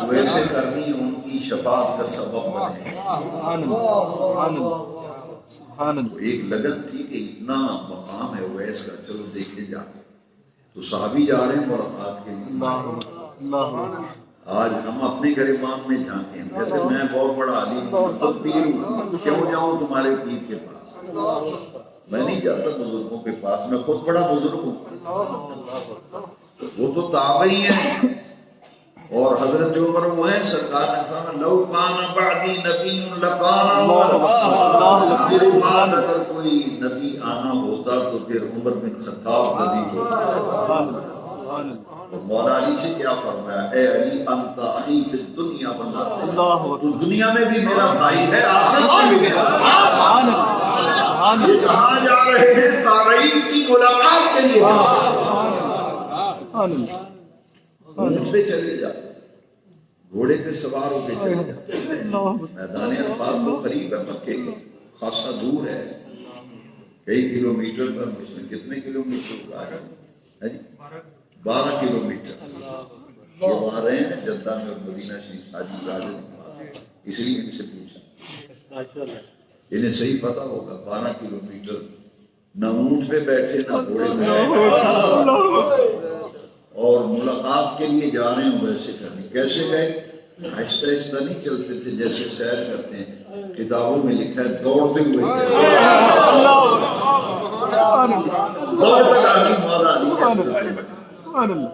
ویسے کرنی ان کی شفاعت کا سبب بنے۔ تو ایک لگن تھی کہ اتنا مقام ہے اویس کا، چلو دیکھے جا، تو صحابی جا رہے ہیں ملاقات کے لیے۔ آج ہم اپنے گریبان میں جھانکیں، کہتے میں بہت بڑا عالم ہوں، پیر ہوں، کیوں جاؤں تمہارے پیر کے پاس؟ میں نہیں جاتا بزرگوں کے پاس، میں خود بڑا بزرگ ہوں، وہ تو تابعی ہیں۔ اور حضرت عمر وہ ہیں، سرکار نے فرمایا لو کان بعدی نبی لکان عمر، میرے بعد اگر کوئی نبی آنا ہوتا تو پھر عمر بن خطاب نبی ہوتا۔ مولا علی سے کیا فرمایا؟ اے علی انت اخی فی الدنیا والآخرہ، تو دنیا میں بھی میرا بھائی ہے، آخرت میں بھی میرا بھائی ہے۔ یہ کہاں جا رہے ہیں؟ تابعین کی ملاقات کے لیے اونٹ پہ چلے جاتے، گھوڑے پہ سوار ہو کے چلے جاتے۔ میدان عرفات تو قریب ہے مکے کے، خاصا دور ہے، کئی کلومیٹر پر، اس میں کتنے کلومیٹر کا ہے جی؟ 12 کلومیٹر۔ وہ آ رہے ہیں جدہ میں اور مدینہ شریف حاجی راجد، اس لیے ان سے پوچھا، انہیں صحیح پتا ہوگا 12 کلومیٹر، نہ اونٹ پہ بیٹھے نہ گھوڑے پہ بیٹھے، اور ملاقات کے لیے جا رہے ہیں ویسے کرنے۔ کیسے گئے؟ آہستہ آہستہ نہیں چلتے تھے جیسے سیر کرتے ہیں، کتابوں میں لکھا ہے دوڑتے ہوئے دوڑ لگا کے مولا علی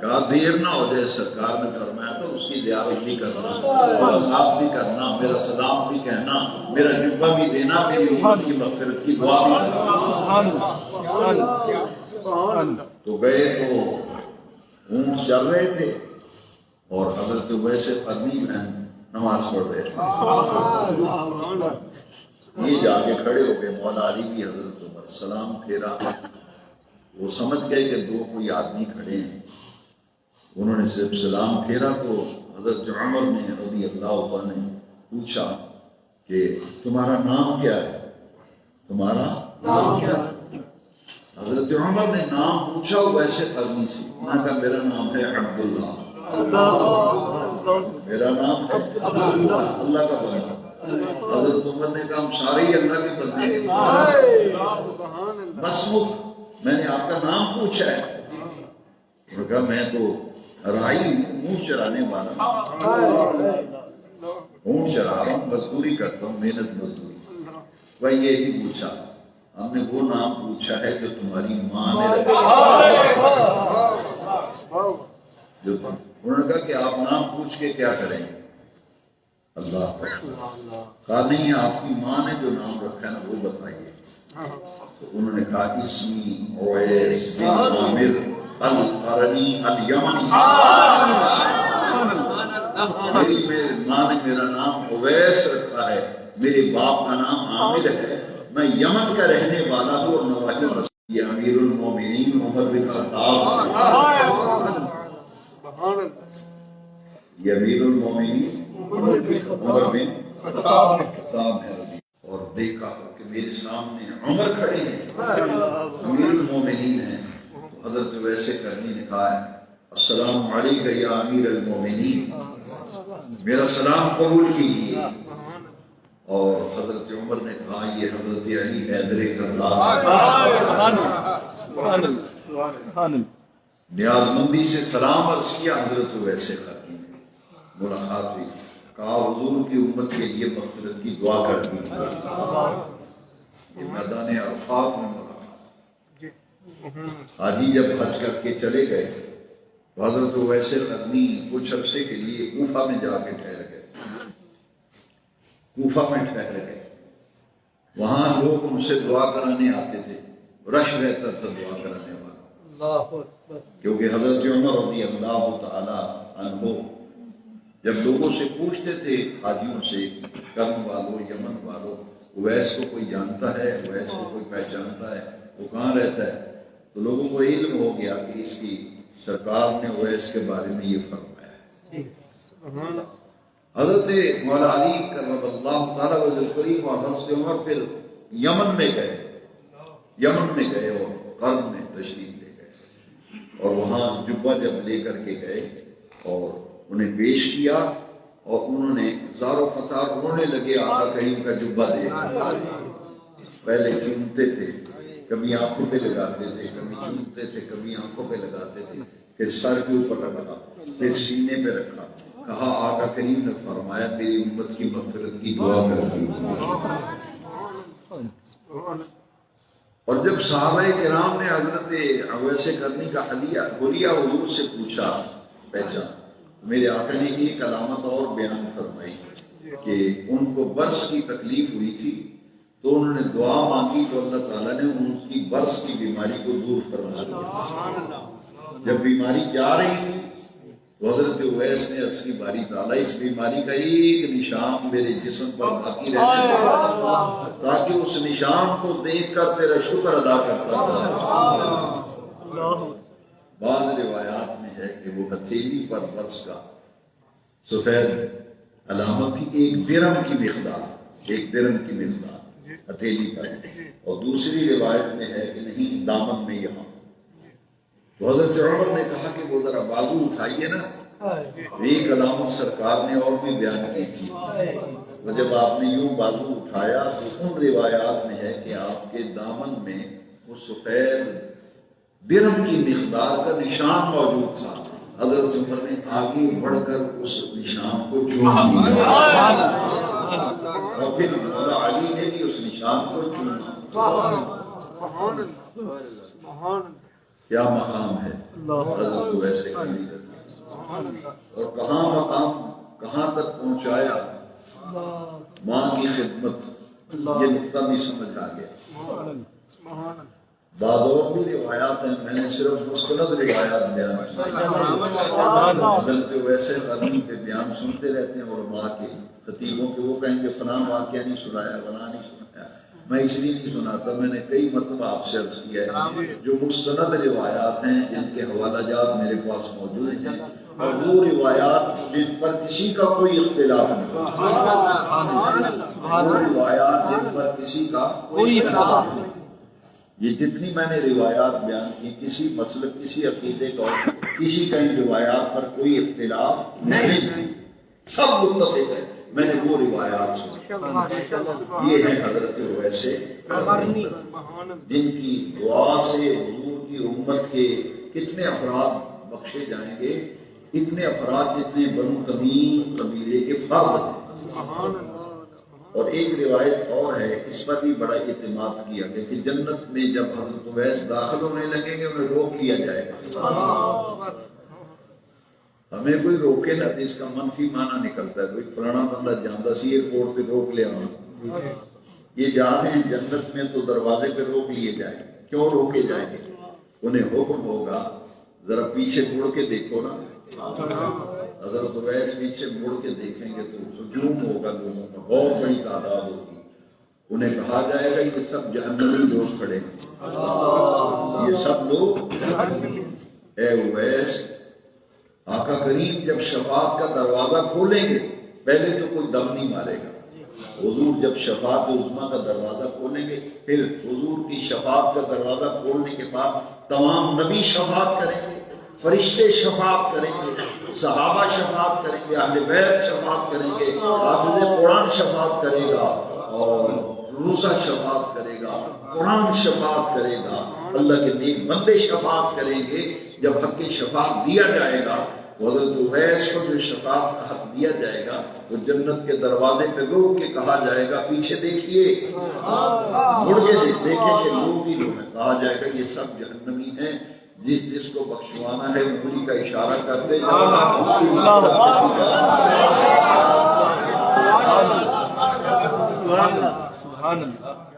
کہا دیر نہ ہو جائے، سرکار نے فرمایا تو اس کی زیارت بھی کرنا، ملاقات بھی کرنا، میرا سلام بھی کہنا، میرا جبہ بھی دینا، میری امت کی مغفرت کی دعا بھی کرنا۔ تو گئے تو اونٹ چل رہے تھے اور حضرت اویس قرنی میں نماز پڑھ رہے تھے۔ یہ جا کے کھڑے ہو گئے، مولا علی کی حضرت عمر سلام پھیرا، وہ سمجھ گئے کہ دو کوئی آدمی کھڑے ہیں، انہوں نے صرف سلام پھیرا تو حضرت عمر نے رضی اللہ عنہ نے پوچھا کہ تمہارا نام کیا ہے؟ تمہارا نام کیا ہے؟ حضرت عمر نے نام پوچھا ویسے قرنی سے، انہوں نے کہا میرا نام ہے عبداللہ، میرا نام ہے اللہ کا بندہ۔ حضرت عمر نے کہا ہم سارے ہی اللہ کے بندے ہیں، بس میں نے آپ کا نام پوچھا ہے۔ انہوں نے کہا میں تو رائی ہوں، اونٹ چرانے والا اونٹ چرا رہا ہوں، مزدوری کرتا ہوں، محنت مزدوری۔ بھائی یہ بھی پوچھا، ہم نے وہ نام پوچھا ہے جو تمہاری ماں نے جو انہوں نے کہا کہ آپ نام پوچھ کے کیا کریں گے؟ اللہ کہا نہیں آپ کی ماں نے جو نام رکھا ہے نا وہ بتائیے۔ تو انہوں نے کہا اسمی اویس بن عامر القرنی الیمنی، میری ماں نے میرا نام اویس رکھا ہے، میرے باپ کا نام عامر ہے، میں یمن کا رہنے والا ہوں اور نواز رسول، یہ امیر المومنین عمر بن خطاب، یہ امیر المومنین عمر بن خطاب ہے۔ اور دیکھا کہ میرے سامنے عمر کھڑے ہیں، امیر المومنین ہیں، حضرت ویسے کرنی نے کہا ہے السلام علیک یا امیر المومنین، میرا سلام قبول کیجیے۔ اور حضرت عمر نے کہا یہ حضرت علی حیدر کربلا، نیاز مندی سے سلام عرض کیا۔ حضرت ویسے قرنی نے ملاقات ہوئی، کہا حضور کی امت کے لیے مغفرت کی دعا کر دی۔ میدان عرفات میں ملاقات۔ حاجی جب حج کر کے چلے گئے تو حضرت ویسے قرنی کچھ عرصے کے لیے کوفہ میں جا کے ٹھہر گئے۔ کوفہ میں ٹھہر گئے، وہاں لوگ ان سے دعا کرانے آتے تھے، رش رہتا تھا دعا کرانے والا، کیونکہ حضرت عمر رضی اللہ تعالی عنہ جب لوگوں سے پوچھتے تھے، حاجیوں سے، کرم والوں، یمن والوں، اویس کو کوئی جانتا ہے، اویس کو کوئی پہچانتا ہے، وہ کہاں رہتا ہے؟ تو لوگوں کو علم ہو گیا کہ اس کی سرکار نے اویس کے بارے میں یہ فرمایا ہے۔ حضرت مولا علی کرم اللہ تعالیٰ وجہ کریم اور حضرت عمر پھر یمن میں گئے اور قرن میں تشریف لے گئے، اور وہاں جبہ جب لے کر کے گئے اور انہیں پیش کیا، اور انہوں نے زار و فتار رونے لگے آقا کریم کا جبہ دیکھ کر۔ پہلے چومتے تھے، کبھی آنکھوں پہ لگاتے تھے، کبھی چومتے تھے، کبھی آنکھوں پہ لگاتے تھے، پھر سر کے اوپر رکھا، پھر سینے پہ رکھا، کہا آقا کریم نے فرمایا میری امت کی مغفرت کی دعا کر دی۔ اور جب صحابہ کرام نے حضرت اویس قرنی کا حلیہ حضور سے پوچھا پہچان، میرے آقا نے ایک علامت اور بیان فرمائی کہ ان کو برس کی تکلیف ہوئی تھی، تو انہوں نے دعا مانگی تو اللہ تعالیٰ نے ان کی برس کی بیماری کو دور فرما دیا۔ جب بیماری جا رہی تھی تو حضرت اویس نے عرض کی باری تعالیٰ اس بیماری کا ایک نشان میرے جسم پر باقی رہنے دے، تاکہ اس نشان کو دیکھ کر تیرا شکر ادا کرتا تھا۔ بعض روایات میں ہے کہ وہ ہتھیلی پر برس کا سفید علامت تھی، ایک درم کی مقدار ہتھیلی پر، اور دوسری روایت میں ہے کہ نہیں دامن میں یہاں۔ تو حضرت عمر نے کہا کہ وہ ذرا بازو اٹھائیے نا، ایک علامت سرکار نے اور بھی بیان کی تھی، تو جب آپ نے یوں بازو اٹھایا تو ان روایات میں ہے کہ آپ کے دامن میں وہ سفید درم کی مقدار کا نشان موجود تھا۔ حضرت عمر نے آگے بڑھ کر اس نشان کو چوم لیا، اور پھر مولا علی نے بھی اس نشان کو چوما۔ کیا مقام ہے حضرت ویسے علی اور کہاں مقام کہاں تک پہنچایا، ماں کی خدمت، یہ نقطہ بھی سمجھ آ گیا۔ بعض اور بھی روایات ہیں، میں نے صرف مستند روایات بیان کی۔ حضرت ویسے قرنی کے بیان سنتے رہتے ہیں علماء کے، خطیبوں کے، وہ کہیں کہ فلاں واقعہ نہیں سنایا، فلاں نہیں سنایا، میں اس لیے نہیں سناتا، میں نے کئی مرتبہ آپ سے عرض کیا ہے جو مستند روایات ہیں جن کے حوالہ جات میرے پاس موجود ہیں، اور وہ روایات جن پر کسی کا کوئی اختلاف نہیں، وہ روایات جن پر کسی کا کوئی اختلاف نہیں، یہ جتنی میں نے روایات بیان کی، کسی مسلک، کسی عقیدے کا، کسی کا ان روایات پر کوئی اختلاف نہیں، سب متفق ہے، میں نے وہ روایات سنی۔ یہ ہے حضرت ویسے جن کی دعا سے حضور کی امت کے کتنے افراد بخشے جائیں گے، اتنے افراد جتنے بنو تمیم قبیلے کے فرد ہیں۔ اور ایک روایت اور ہے، اس پر بھی بڑا اعتماد کیا گیا کہ جنت میں جب حضرت ویس داخل ہونے لگیں گے انہیں روک لیا جائے گا۔ ہمیں کوئی روکے نہ، اس کا منفی معنی نکلتا ہے، کوئی فلانا بندہ جاندہ سی ایئرپورٹ پہ روک لیا ہونا، یہ جا رہے ہیں جنت میں تو دروازے پہ روک لیے جائیں گے، کیوں روکے جائیں گے؟ انہیں حکم ہوگا ذرا پیچھے مڑ کے دیکھو نا، حضرت ویس پیچھے مڑ کے دیکھیں گے تو ہجوم ہوگا لوگوں کا، بہت بڑی تعداد ہوگی، انہیں کہا جائے گا یہ سب جہنمی لوگ کھڑے ہیں، یہ سب لوگ، اے اویس آقا کریم جب شفاعت کا دروازہ کھولیں گے، پہلے تو کوئی دم نہیں مارے گا، حضور جب شفاعت عظمیٰ کا دروازہ کھولیں گے، پھر حضور کی شفاعت کا دروازہ کھولنے کے بعد تمام نبی شفاعت کریں گے، فرشتے شفاعت کریں گے، صحابہ شفاعت کریں گے، اہل بیت شفاعت کریں گے، حافظ قرآن شفاعت کرے گا، اور روزہ شفاعت کرے گا، قرآن شفاعت کرے گا، اللہ کے نیک بندے شفاعت کریں گے۔ جب حق شفاعت دیا جائے گا، حضرت اویس کو جو شفاعت کا حق دیا جائے گا، تو جنت کے دروازے پہ روک کے کہا جائے گا پیچھے دیکھیے، مڑ کے دیکھیں کہ لوگ ہی لوگ ہیں، کہا جائے گا یہ سب جہنمی ہیں، جس جس کو بخشوانا ہے انگلی کا اشارہ کرتے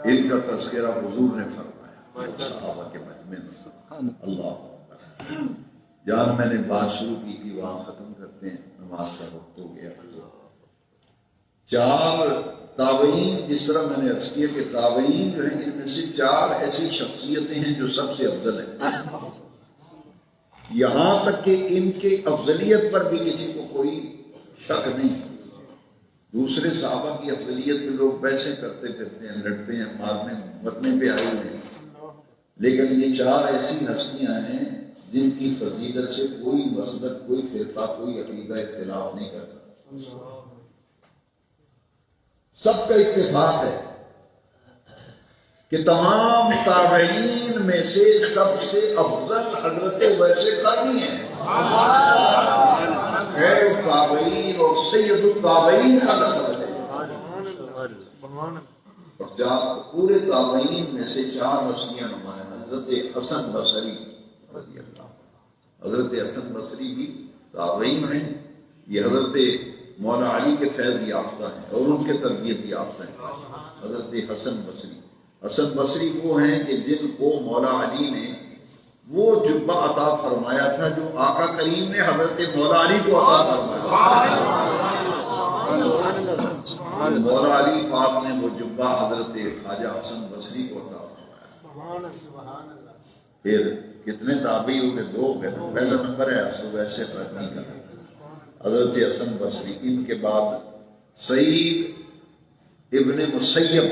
ان کا تذکرہ حضور نے فرمایا صحابہ کے مجمع میں۔ اللہ جان میں نے بات شروع کی تھی، وہاں ختم کرتے ہیں، نماز کا وقت ہو گیا۔ چار تابعین، جس طرح میں نے عرض کیا کہ تابعین جو ہیں ان میں سے چار ایسی شخصیتیں ہیں جو سب سے افضل ہیں، یہاں تک کہ ان کے افضلیت پر بھی کسی کو کوئی شک نہیں۔ دوسرے صحابہ کی افضلیت پہ لوگ بحثیں کرتے پھرتے ہیں، لڑتے ہیں، مارنے مرنے پہ آئے ہوئے ہیں، لیکن یہ چار ایسی ہستیاں ہیں جن کی فضیلت سے کوئی مسلک، کوئی فرقہ، کوئی عقیدہ اختلاف نہیں کرتا، سب کا اتفاق ہے کہ تمام تابعین میں سے سب سے افضل حضرت اویس قرنی ہیں، خیر التابعین اور سید التابعین کا لقب ہے۔ اور پورے تابعین میں سے چار ہستیاں نمایاں، حضرت حسن بصری رضی اللہ، حضرت حسن بصری بھی تابعین ہیں، یہ حضرت مولا علی کے فیض یافتہ ہیں اور ان کے تربیت یافتہ ہیں۔ حضرت حسن بصری، حسن بصری وہ ہیں کہ جن کو مولا علی نے وہ جبہ عطا فرمایا تھا جو آقا کریم نے حضرت مولا علی کو عطا فرمایا۔ مولا علی پاک نے وہ جبہ حضرت خواجہ حسن بصری کو عطا فرمایا۔ پھر کتنے تابعی ہو گئے؟ دو ہو گئے، پہلا نمبر ہے ویسے قرنی کا، حضرت حسن بصری، ان کے بعد سعید ابن مسیب،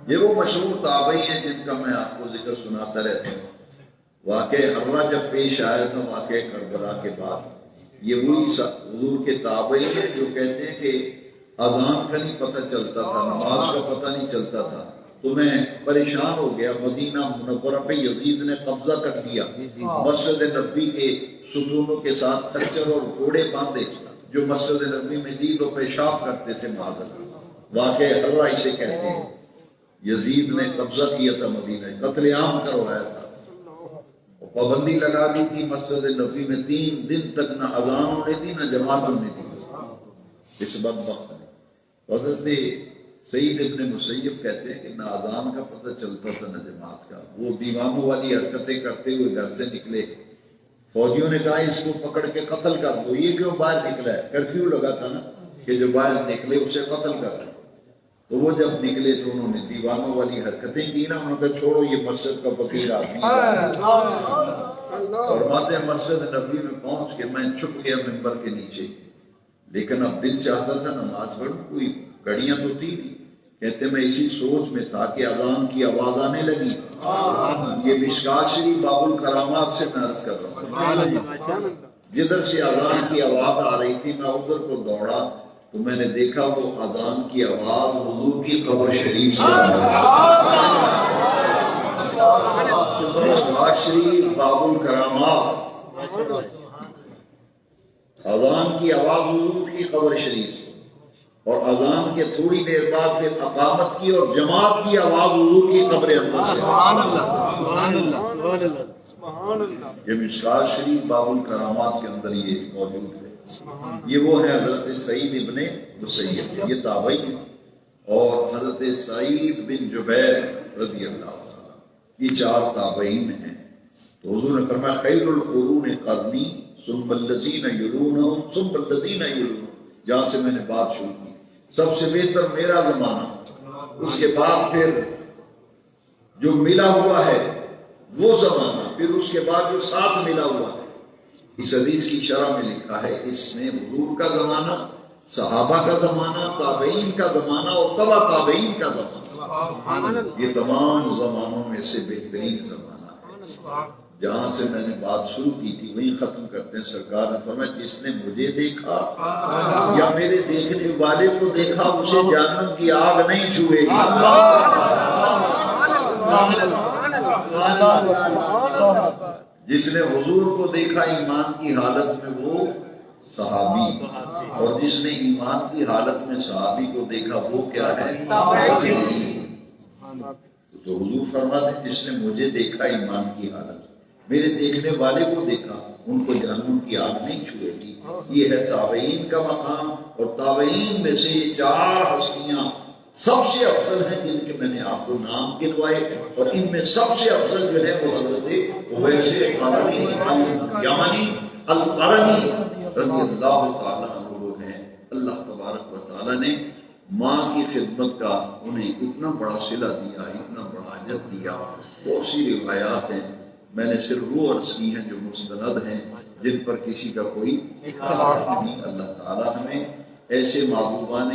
یہ وہ مشہور تابعی ہیں جن کا میں آپ کو ذکر سناتا رہتا ہوں۔ واقعہ حرہ جب پیش آیا تھا، واقعہ کربلا کے بعد، یہ وہی حضور کے تابعی ہیں جو کہتے ہیں کہ اذان کا نہیں پتہ چلتا تھا، نماز کا پتہ نہیں چلتا تھا، تو میں پریشان ہو گیا۔ مدینہ منورہ پہ یزید نے قبضہ کر دیا، مسجد نبی کے ستونوں کے ساتھ خچر اور گھوڑے باندھے جو مسجد نبی میں تھی تو پیشاب کرتے تھے معذرت، واقعہ حرہ اسے کہتے ہیں۔ یزید نے قبضہ کیا تھا مدینہ، قتل عام کروایا تھا، پابندی لگا دی تھی مسجد نبی میں 3 دن تک نہ اذان ہونے دی نہ جماعت ہونے دی۔ اس بدبخت نے حضرت سعید ابن مسیب کہتے ہیں کہ نہ اذان کا پتہ چلتا تھا نہ جماعت کا، وہ دیوانوں والی حرکتیں کرتے ہوئے گھر سے نکلے، فوجیوں نے کہا اس کو پکڑ کے قتل کر دو، یہ کیوں باہر نکلا ہے؟ کرفیو لگا تھا نا کہ جو باہر نکلے اسے قتل کر دو۔ تو وہ جب نکلے تو انہوں نے دیوانوں والی حرکتیں کی نا، انہوں نے کہا چھوڑو یہ مسجد کا فقیر آدمی ہے، اور ماتے مسجد نبی میں پہنچ کے میں چھپ گیا منبر کے نیچے، لیکن اب دل چاہتا تھا نماز پڑھوں، کوئی گھڑیاں تو تھی نہیں، کہتے میں اسی سوچ میں تھا کہ اذان کی آواز آنے لگی، یہ مشکات شریف باب الکرامات سے میں عرض کر رہا ہوں، جدھر سے اذان کی آواز آ رہی تھی میں ادھر کو دوڑا تو میں نے دیکھا وہ اذان کی آواز حضور کی قبر شریف سے مشکات شریف باب الکرامات، اذان کی آواز حضور کی قبر شریف سے، اور اذان کے تھوڑی دیر بعد پھر اقامت کی اور جماعت کی آواز حضور کی قبر انور سے۔ سبحان اللہ، سبحان اللہ، سبحان اللہ، سبحان اللہ۔ یہ مشکات شریف باب الکرامات کے اندر یہ موجود ہے۔ یہ وہ ہے حضرت سعید ابن مسیب، یہ تابعی ہیں، اور حضرت سعید بن جبیر رضی اللہ عنہ، یہ چار تابعین ہیں۔ تو حضور نے فرمایا خیر القرون قرنی ثم الذین یلونہم ثم الذین یلونہم، جہاں سے میں نے بات شروع کی، سب سے بہتر میرا زمانہ، اس کے بعد پھر جو ملا ہوا ہے وہ زمانہ، پھر اس کے بعد جو ساتھ ملا ہوا ہے۔ اس حدیث کی شرح میں لکھا ہے اس میں حضور کا زمانہ، صحابہ کا زمانہ، تابعین کا زمانہ اور تبع تابعین کا زمانہ، یہ تمام زمانوں میں سے بہترین زمانہ ہے۔ جہاں سے میں نے بات شروع کی تھی وہیں ختم کرتے ہیں. سرکار نے فرمایا جس نے مجھے دیکھا یا میرے دیکھنے والے کو دیکھا اسے جہنم کی آگ نہیں چھوئے گی. جس نے حضور کو دیکھا ایمان کی حالت میں وہ صحابی، اور جس نے ایمان کی حالت میں صحابی کو دیکھا وہ کیا ہے؟ تو حضور فرماتے ہیں جس نے مجھے دیکھا ایمان کی حالت، میرے دیکھنے والے کو دیکھا، ان کو جہنم کی آگ نہیں چھوئے گی. یہ ہے تابعین کا مقام. اور تابعین میں سے یہ 4 ہستیاں سب سے افضل ہیں جن کے میں نے آپ کو نام گنوائے، اور ان میں سب سے افضل جو ہے وہ حضرت اویس قرنی الیمانی القرنی رضی اللہ تعالیٰ عنہ لوگ ہیں. اللہ تبارک و تعالیٰ نے ماں کی خدمت کا انہیں اتنا بڑا صلہ دیا، اتنا بڑا اجر دیا. بہت سی روایات ہیں، میں نے صرف وہ عرض کی ہیں جو مستند ہیں، جن پر کسی کا کوئی اختلاف نہیں. اللہ تعالیٰ ہمیں ایسے محبوبان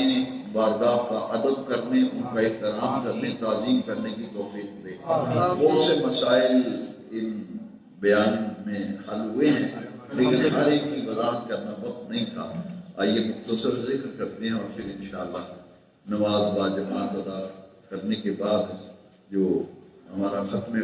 بارگاہ کا ادب کرنے، ان کا احترام کرنے، تعظیم کرنے کی توفیق دے. بہت سے مسائل ان بیان میں حل ہوئے ہیں، لیکن ہر ایک کی وضاحت کرنا وقت نہیں تھا. آئیے مختصر ذکر کرتے ہیں اور پھر انشاءاللہ نماز با جماعت ادا کرنے کے بعد جو ہمارا ختم